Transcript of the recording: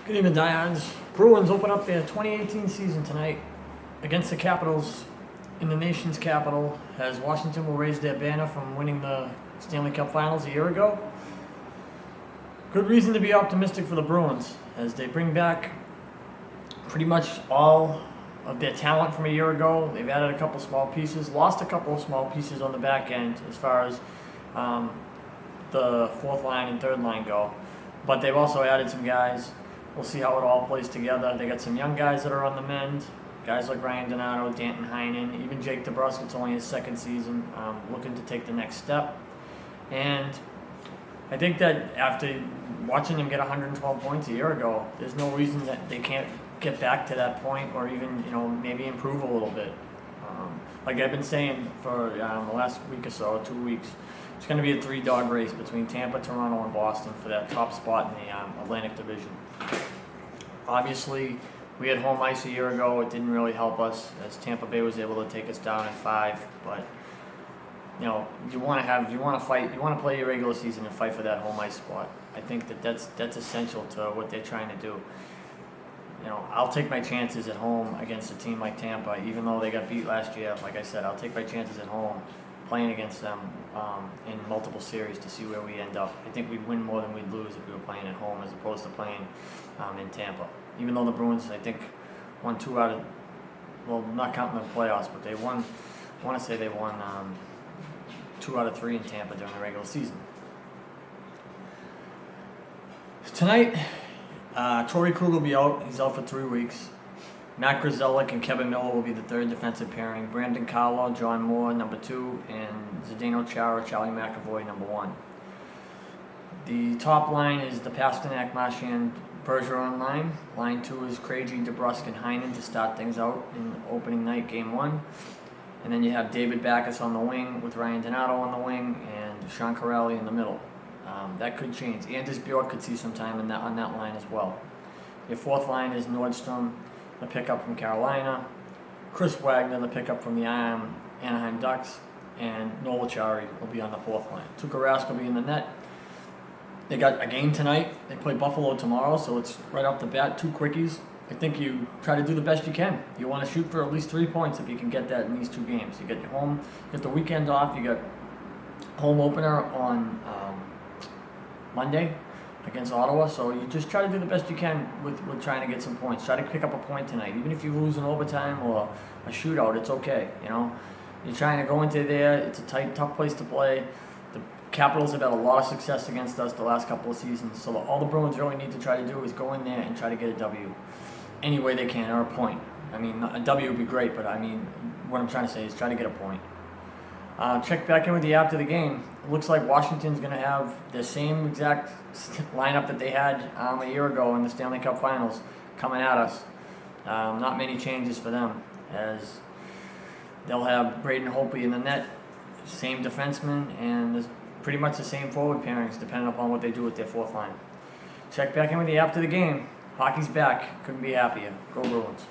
Good evening, Diodes. Bruins open up their 2018 season tonight against the Capitals in the nation's capital, as Washington will raise their banner from winning the Stanley Cup Finals a year ago. Good reason to be optimistic for the Bruins, as they bring back pretty much all of their talent from a year ago. They've added a couple small pieces, lost a couple of small pieces on the back end as far as the fourth line and third line go. But they've also added some guys. We'll see how it all plays together. They got some young guys that are on the mend, guys like Ryan Donato, Danton Heinen, even Jake DeBrusk. It's only his second season, looking to take the next step. And I think that after watching them get 112 points a year ago, there's no reason that they can't get back to that point, or even maybe improve a little bit. Like I've been saying for the last week or so, 2 weeks, it's going to be a three-dog race between Tampa, Toronto, and Boston for that top spot in the Atlantic Division. Obviously, we had home ice a year ago. It didn't really help us, as Tampa Bay was able to take us down in 5. But you want to fight, you want to play your regular season and fight for that home ice spot. I think that's essential to what they're trying to do. I'll take my chances at home against a team like Tampa, even though they got beat last year. Like I said, I'll take my chances at home playing against them in multiple series to see where we end up. I think we'd win more than we'd lose if we were playing at home as opposed to playing in Tampa. Even though the Bruins, I think, won 2 out of, well, not counting the playoffs, but they won, I want to say they won 2 out of 3 in Tampa during the regular season. Tonight, Torrey Krug will be out. He's out for 3 weeks. Matt Grzelcyk and Kevin Miller will be the third defensive pairing. Brandon Carlo, John Moore, number 2, and Zdeno Chara, Charlie McAvoy, number 1. The top line is the Pasternak, Marchand, Bergeron line. Line 2 is Krejci, DeBrusk, and Heinen to start things out in opening night, game 1. And then you have David Backes on the wing with Ryan Donato on the wing and Sean Corelli in the middle. That could change. Anders Bjork could see some time on that line as well. Your fourth line is Nordstrom, the pickup from Carolina, Chris Wagner, the pickup from the Anaheim Ducks, and Noel Acciari will be on the fourth line. Tuukka Rask will be in the net. They got a game tonight. They play Buffalo tomorrow, so it's right off the bat, 2 quickies. I think you try to do the best you can. You want to shoot for at least 3 points if you can get that in these 2 games. You get home, you get the weekend off. You got home opener on Monday against Ottawa, so you just try to do the best you can with trying to get some points. Try to pick up a point tonight. Even if you lose in overtime or a shootout, it's okay. You're trying to go into there. It's a tight, tough place to play. The Capitals have had a lot of success against us the last couple of seasons, so all the Bruins really need to try to do is go in there and try to get a W any way they can, or a point. I mean, a W would be great, but I mean, what I'm trying to say is try to get a point. Check back in with you after the game. It looks like Washington's going to have the same exact lineup that they had a year ago in the Stanley Cup Finals coming at us. Not many changes for them, as they'll have Braden Holtby in the net, same defenseman, and pretty much the same forward pairings depending upon what they do with their fourth line. Check back in with you after the game. Hockey's back. Couldn't be happier. Go Bruins.